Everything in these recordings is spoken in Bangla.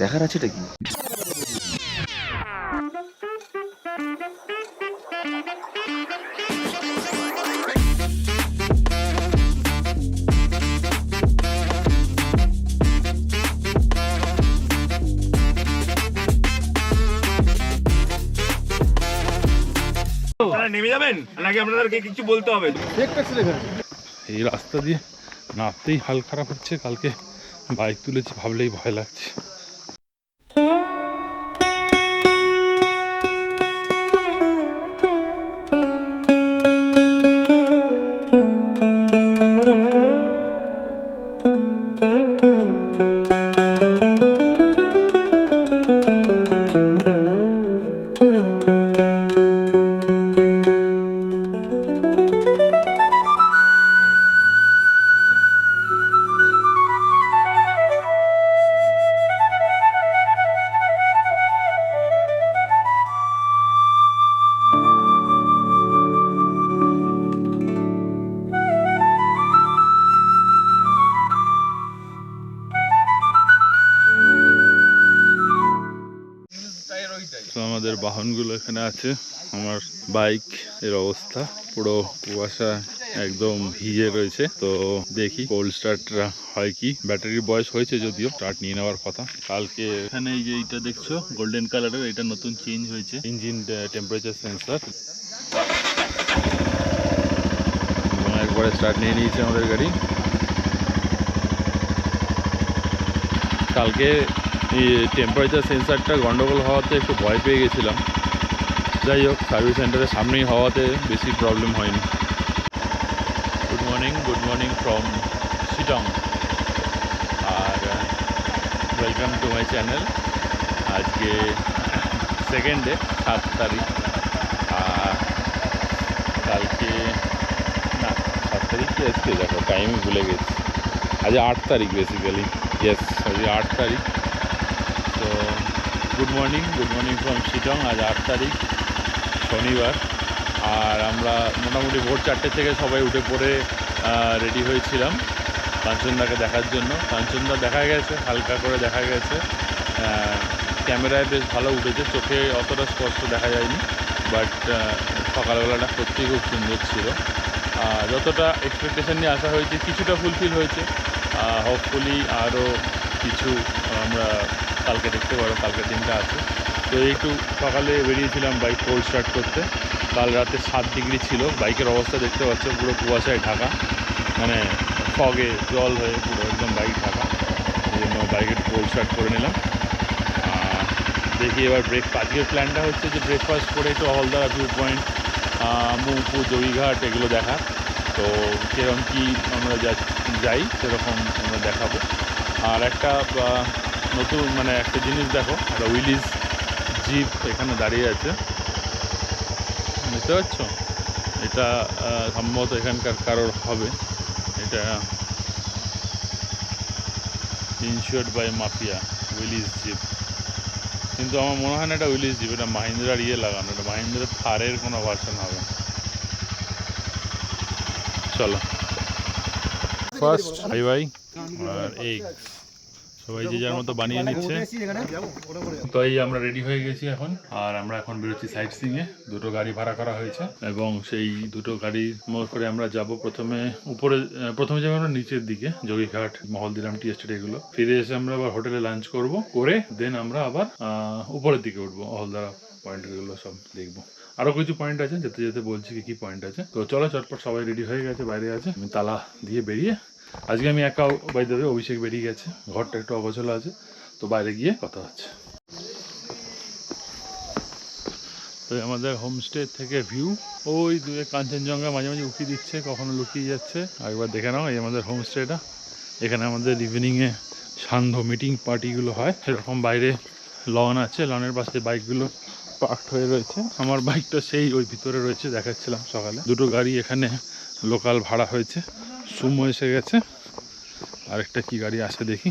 দেখার আছেটা কি? নেমে যাবেন নাকি আপনাদেরকে কিছু বলতে হবে? এই রাস্তা দিয়ে নামতেই হাল খারাপ হচ্ছে। কালকে বাইক তুলেছি ভাবলেই ভয় লাগছে। তো আমাদের বাহনগুলো এখানে আছে। আমার বাইক এর অবস্থা পুরো কুয়াশা একদম ভিজে রয়েছে। তো দেখি কোল্ড স্টার্টটা হয় কি। ব্যাটারির বয়স হয়েছে যদিও, স্টার্ট নিয়ে নেওয়ার কথা। কালকে এখানে এই যে এইটা দেখছো গোল্ডেন কালারের, এটা নতুন চেঞ্জ হয়েছে ইঞ্জিন টেম্পারেচার সেন্সার। একবারে স্টার্ট নিয়ে নিয়েছে আমাদের গাড়ি। কালকে এই টেম্পারেচার সেন্সারটা গন্ডগোল হওয়াতে একটু ভয় পেয়ে গেছিলাম। যাই হোক, সার্ভিস সেন্টারের সামনেই হওয়াতে বেশি প্রবলেম হয়নি। Good morning from Shillong. আর ওয়েলকাম টু মাই চ্যানেল। আজকে সেকেন্ড ডে, 7 তারিখ। আর কালকে না, 7 তারিখ কি আজকে? দেখো টাইমই ভুলে গেছি। আজ 8 তারিখ বেসিক্যালি। ইয়েস, আজকে 8 তারিখ। তো গুড মর্নিং ফ্রম শিলং। আজ 8 তারিখ, শনিবার। আর আমরা মোটামুটি ভোর 4টে থেকে সবাই উঠে পড়ে রেডি হয়েছিলাম কাঞ্চনদাকে দেখার জন্য। কাঞ্চনদা দেখা গেছে, হালকা করে দেখা গেছে। ক্যামেরায় বেশ ভালো উঠেছে, চোখে অতটা স্পষ্ট দেখা যায়নি। বাট সকালবেলাটা সত্যিই খুব সুন্দর ছিল। যতটা এক্সপেকটেশন নিয়ে আসা হয়েছে কিছুটা ফুলফিল হয়েছে। হোপফুলি আরও কিছু আমরা কালকে দেখতে পারো, কালকের দিনটা আছে। তো একটু সকালে বেরিয়েছিলাম বাইক কোল্ড স্টার্ট করতে। কাল রাতে 7 ডিগ্রি ছিল। বাইকের অবস্থা দেখতে পাচ্ছ, পুরো কুয়াশায় ঢাকা, মানে ফগে জল হয়ে পুরো একদম বাইক ঢাকা। এই জন্য বাইক একটু কোল্ড স্টার্ট করে নিলাম। দেখি এবার আজকের প্ল্যানটা হচ্ছে যে ব্রেকফাস্ট করে একটু হলদারা ভিউ পয়েন্ট, মুপুর, জড়িঘাট এগুলো দেখা। তো সেরকম কি আমরা যাই সেরকম আমরা দেখাবো। আর একটা নতুন মানে একটা জিনিস দেখো, একটা উইলিজ জিপ এখানে দাঁড়িয়ে আছে, বুঝতে পারছো? এটা সম্ভবত এখানকার কারোর হবে। এটা ইনশিওর্ড বাই মাফিয়া, উইলিজ জিপ। কিন্তু আমার মনে হয় না এটা উইলিজ জিপ, এটা মাহিন্দ্রার লাগানো, এটা মাহিন্দ্রার থারের কোনো ভার্সন হবে। চলো ফার্স্ট ভাই আর এগ সবাই যে যার মতো বানিয়ে নিচ্ছে। তো এই আমরা রেডি হয়ে গেছি এখন। আর আমরা এখন বেরোচ্ছি সাইট সিইংয়ে। দুটো গাড়ি ভাড়া করা হয়েছে এবং সেই দুটো গাড়ি করে আমরা যাব প্রথমে প্রথমে যাবো আমরা নিচের দিকে, জড়িঘাট, মহলদিরাম, টি এস্টেট এগুলো। ফিরে এসে আমরা আবার হোটেলে লাঞ্চ করব, করে দেন আমরা আবার উপরের দিকে উঠবো, হলদারা পয়েন্ট এগুলো সব দেখবো। আরো কিছু পয়েন্ট আছে, যেতে যেতে বলছি কি পয়েন্ট আছে। তো চলো চটপট, সবাই রেডি হয়ে গেছে, বাইরে আছে। আমি তালা দিয়ে বেরিয়ে, আজকে আমি একা বাইরে দেবে, অভিষেক বেরিয়ে গেছে, ঘরটা একটু অগোছালো আছে। তো বাইরে গিয়ে কথা হচ্ছে। তো আমাদের হোমস্টে থেকে ভিউ ওই দূরে কাঞ্চনজঙ্ঘা মাঝে মাঝে উঁকি দিচ্ছে, কখনো লুকিয়ে যাচ্ছে। একবার দেখে নাও, এই আমাদের হোমস্টেটা। এখানে আমাদের ইভিনিংয়ে সান্ধ্য মিটিং পার্টিগুলো হয়। এরকম বাইরে লন আছে, লনের পাশে বাইকগুলো পার্কড হয়ে রয়েছে। আমার বাইকটা সেই ওই ভিতরে রয়েছে, দেখাচ্ছিলাম সকালে। দুটো গাড়ি এখানে লোকাল ভাড়া হয়েছে, সুমো এসে গেছে, আরেকটা কি গাড়ি আসে দেখি।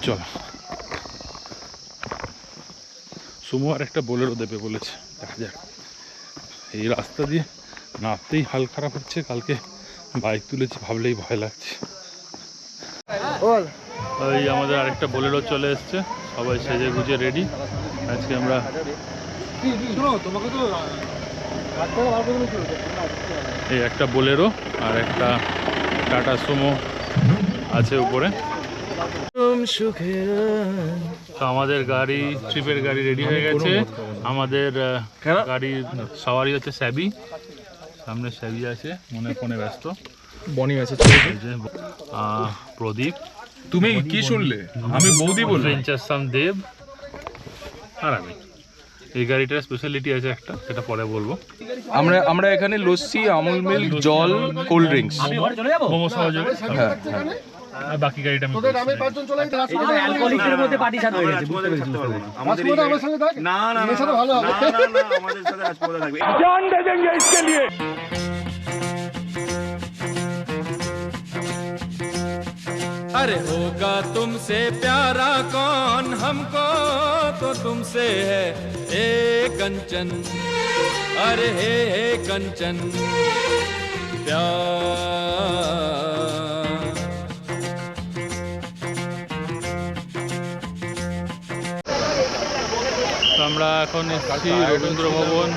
চলো, সুমো আর একটা বোলেরো দেবে বলেছে, দেখা যাক। এই রাস্তা দিয়ে নামতেই হাল খারাপ হচ্ছে। কালকে বাইক তুলেছি ভাবলেই ভয় লাগছে। ওই আমাদের আরেকটা বোলেরো চলে এসছে, সবাই সেজে গুজে রেডি। আজকে আমরা এই একটা বোলেরো আর একটা টাটা সুমো আছে উপরে। তো আমাদের গাড়ি, ট্রিপের গাড়ি রেডি হয়ে গেছে। আমাদের গাড়ির সবারই হচ্ছে স্যাবি, সামনে স্যাবি আছে, মনে ফোনে ব্যস্ত। বনি আছে প্রদীপ, তুমি কি শুনলে? আমি বৌদি বললাম। ইনচাসাম দেব আর আমি। এই গাড়িটার স্পেশালিটি আছে একটা, সেটা পরে বলবো। আমরা এখানে লস্যি, আমুল মিল্ক, জল, কোল্ড ড্রিঙ্কস, মোমো সহযোগে। হ্যাঁ আর বাকি গাড়িটা আমি না না আমাদের সাথে রাজপথে থাকবে। अरे होगा तुमसे प्यारा कौन, हमको तो तुमसे है ए कंचन, अरे हे कंचन प्यार। তো আমরা এখন এসেছি রবীন্দ্র ভবন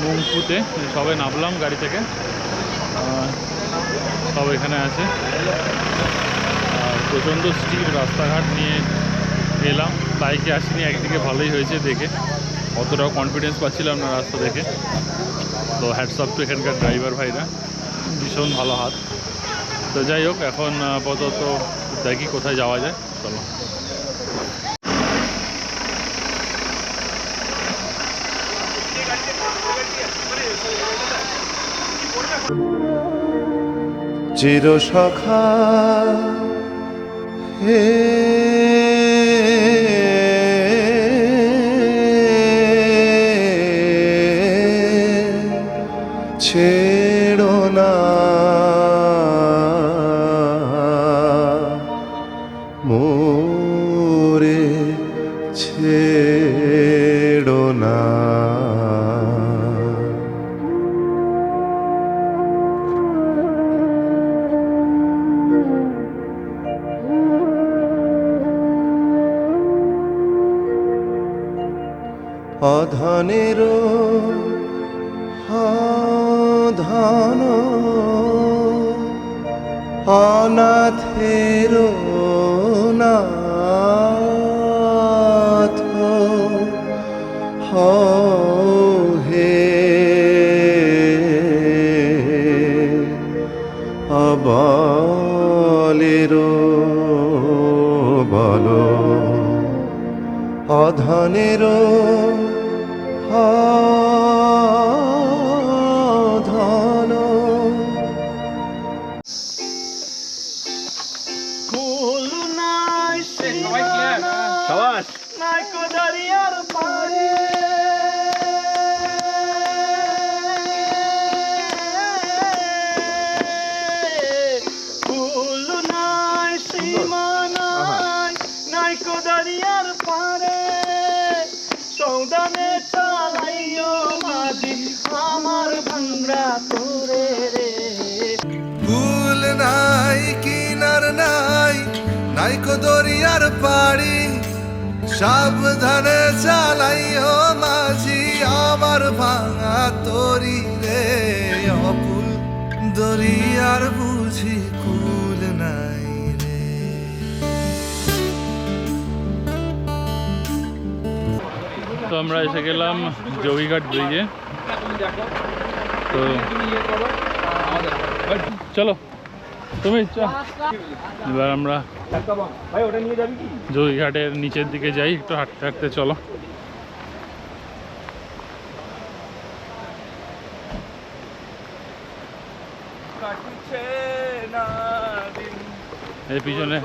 মুংপুতে, সবাই নামলাম গাড়ি থেকে, সব এখানে আছে। আর প্রচণ্ড স্টিপ রাস্তাঘাট নিয়ে এলাম, বাইকে আসিনি, একদিকে ভালোই হয়েছে দেখে, অতটাও কনফিডেন্স পাচ্ছিলাম না রাস্তা দেখে। তো হ্যাটস অফ টু এখানকার ড্রাইভার ভাইরা, ভীষণ ভালো হাত। তো যাই হোক, এখন আপাতত দেখি কোথায় যাওয়া যায়, চলো। চিরসখা হে ছেড়ো না মোরে, ছেড়ো না। অধনের ধন অনাথের নাথ হে অবলের বল, অধনের ধন সাবাস। সৌদানে চালাইও মাঝি আমার ভাঙ্গা তোরে রে। ফুল নাই কিনার নাই, নাইকো দরিয়ার পাড়ি, সাবধানে চালাইও মাঝি আমার ভাঙা তরি রে। অকুল দরিয়ার বুঝি কুল নাই রে। তো আমরা এসে গেলাম জৌগিঘাট ব্রিজে। তো চলো তুমি, এবার আমরা জৌগিঘাটের নিচের দিকে যাই, একটু হাঁটতে হাঁটতে চলো। এই পিছনে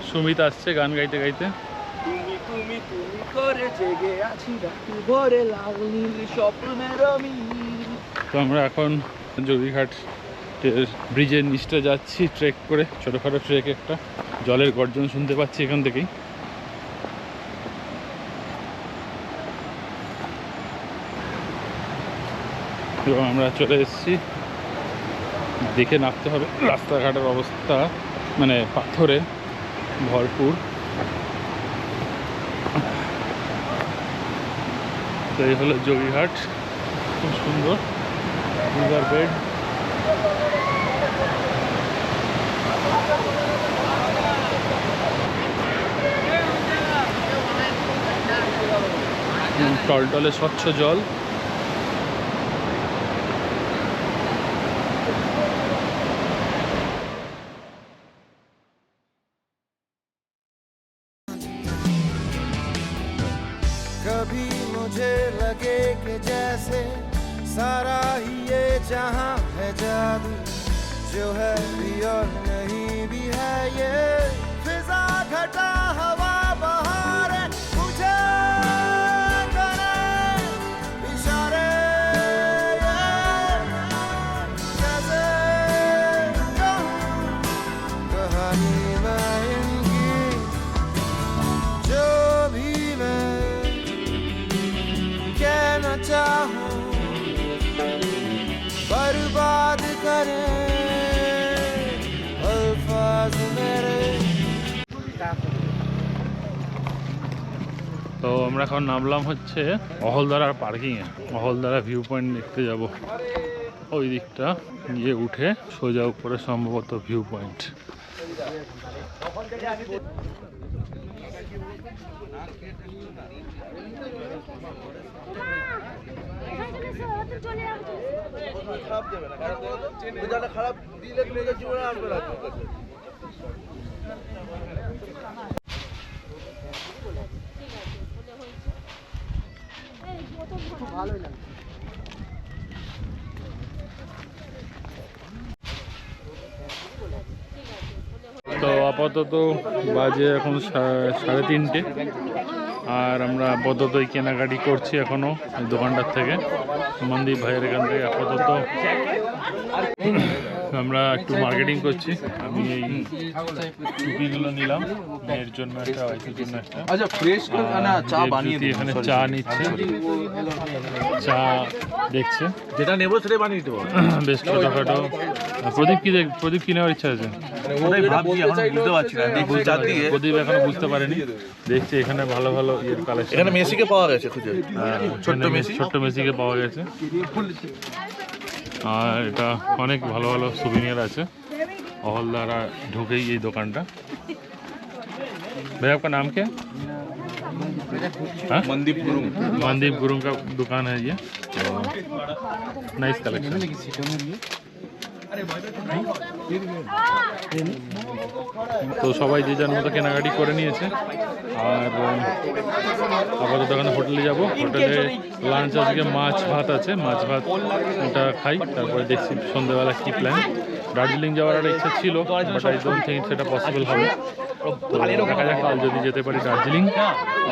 সুমিত আসছে গান গাইতে গাইতে। তুমি তুমি তুমি করে জেগে আছি রাতে ভরে লাগলি স্বপ্নের আমি। তো আমরা এখন জৌগিঘাট ব্রিজের নিচটা যাচ্ছি ট্রেক করে, ছোটোখাটো ট্রেক একটা, জলের গর্জন শুনতে পাচ্ছি এখান থেকেই। এবং আমরা চলে এসেছি, দেখে নামতে হবে রাস্তাঘাটের অবস্থা, মানে পাথরে ভরপুর। তো এই হলো যোগীঘাট, খুব সুন্দর রিভার বেড। টলটলে স্বচ্ছ জল। कभी मुझे लगे कि जैसे सारा ही ये जहां है जादू, जो है भी और नहीं भी है ये फिजा घटा हवा बहार मुझे करे इशारे जैसे कहूं कहानी मैं इनकी, जो भी मैं कहना चाहूं बर्बाद करे अल्फाज मेरे। তো আমরা এখন নামলাম হচ্ছে অহলদারার পার্কিংয়ে। অহলদারা ভিউ পয়েন্ট দেখতে যাব, ওই দিকটা গিয়ে উঠে সোজা উপরে সম্ভবত ভিউ পয়েন্ট। খারাপ দিলে মেয়েদের জীবনে আসবে না। ভালোই লাগে। তো আপাতত বাজে এখন 3:30, আর আমরা আপাতত কেনাকাটি করছি এখনও এই দোকানটার থেকে, মনদীপ ভাইয়ের এখান থেকে। আপাতত আমরা একটু মার্কেটিং করছি। আমি এই টুপিগুলো নিলাম, মেয়ের জন্য একটা, ওয়াইফের জন্য একটা। আচ্ছা, ফ্রেশ না চা বানিয়ে দিই। এখানে চা নিচ্ছে, চা দেখছে, যেটা নেবো সেটাই বানিয়ে দিতে পারবো। বেশ ছোটখাটো। প্রদীপ কি নেওয়ার ইচ্ছা আছে? বুঝতে পারছি না, প্রদীপ এখনো বুঝতে পারেনি, দেখছে এখানে ভালো ভালো ইয়ের কালেকশন। এখানে মেসিকে পাওয়া গেছে খুঁজে, ছোট্ট মেসিকে পাওয়া গেছে। আর এটা অনেক ভালো ভালো সুভিনিয়ার আছে অহলদারা ঢুকেই এই দোকানটা। भैया आपका नाम क्या है? मनदीप गुरुंग का दुकान है ये। Nice collection. তো সবাই যে যার মতো কেনাকাটি করে নিয়েছে, আর আপাতত এখানে হোটেলে যাব। হোটেলে লাঞ্চ আজকে মাছ ভাত আছে, মাছ ভাত ওটা খাই, তারপরে দেখছি সন্ধ্যাবেলা কী প্ল্যান। দার্জিলিং যাওয়ার একটা ইচ্ছা ছিল, বাট আই ডোন্ট থিঙ্ক সেটা পসিবল হবে। তো দেখা যাক কাল যদি যেতে পারি দার্জিলিং,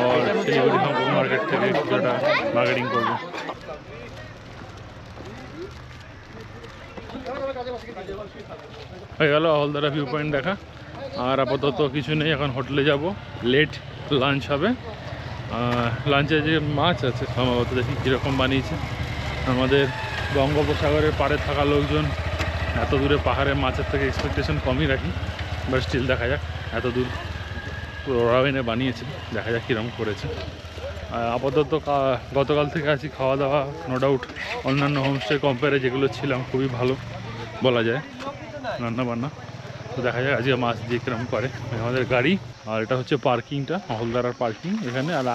আর শিলিগুড়ি হংকং মার্কেট থেকে কিছুটা মার্কেটিং করবো। হয়ে গেল অহলদারা ভিউ পয়েন্ট দেখা। আর আপাতত কিছু নেই, এখন হোটেলে যাব, লেট লাঞ্চ হবে। লাঞ্চে যে মাছ আছে সম্ভবত দেখি কীরকম বানিয়েছে। আমাদের বঙ্গোপসাগরের পাড়ে থাকা লোকজন এত দূরে পাহাড়ে মাছের থেকে এক্সপেকটেশন কমই রাখি, বাট স্টিল দেখা যাক এত দূর ওরাও এনে বানিয়েছে, দেখা যাক কীরকম করেছে। আপাতত গতকাল থেকে আছি, খাওয়া দাওয়া নো ডাউট অন্যান্য হোমস্টে কম্পেয়ারে যেগুলো ছিলাম খুবই ভালো বলা যায় রান্না বান্না। তো দেখা যায় আজকে মাছ দিয়ে কীরকম করে। আমাদের গাড়ি, আর এটা হচ্ছে পার্কিংটা, অহলদারার পার্কিং এখানে। আর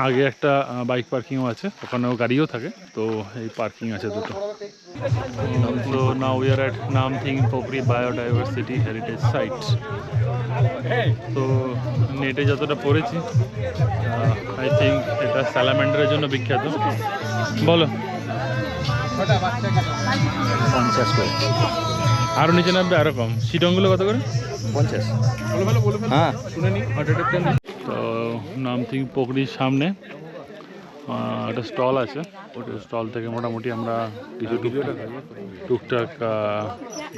আগে একটা বাইক পার্কিংও আছে, ওখানেও গাড়িও থাকে। তো এই পার্কিং আছে দুটো। তো now we are at Namthing Pokhri biodiversity heritage site. তো নেটে যতটা পড়েছি আই থিঙ্ক এটা স্যালামেন্ডারের জন্য বিখ্যাত। বলো 50 করে, আরও নিচে নামবে আরও কম। শিটংগুলো কত করে? 50। হ্যাঁ, তো নামথিং পোখরির সামনে একটা স্টল আছে, ওটা স্টল থেকে মোটামুটি আমরা কিছু টুকটাক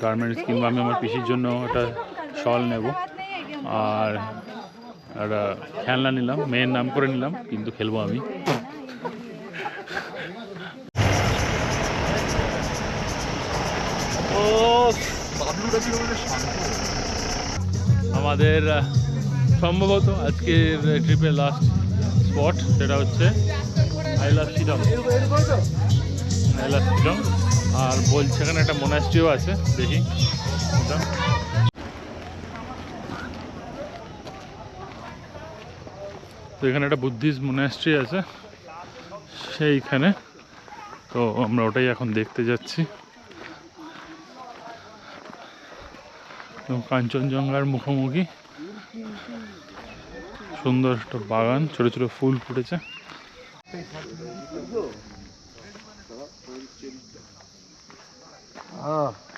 গার্মেন্টস কিংবা আমি আমার পিসির জন্য একটা শল নেব, আর একটা খেলনা নিলাম, মেয়ের নাম করে নিলাম, কিন্তু খেলবো আমি। আমাদের সম্ভবত আজকের ট্রিপের লাস্ট স্পট, সেটা হচ্ছে আইলা শিলং। আইলা শিলং, আর বলছে এখানে একটা মোনাস্ট্রিও আছে, দেখি ওটা। তো এখানে একটা বুদ্ধিস্ট মোনাস্ট্রি আছে সেইখানে, তো আমরা ওটাই এখন দেখতে যাচ্ছি। কাঞ্চনজঙ্ঘার মুখোমুখি সুন্দর একটা বাগান, ছোট ছোট ফুল ফুটেছে।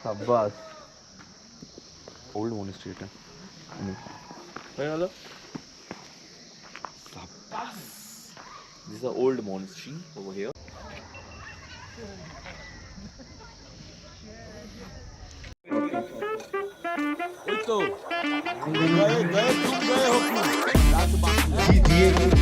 সাব্বাস, ওল্ড মনিস্ট্রি এটা হয়ে গেল। This is an old monastery over here. गए तुम गए हो क्यों?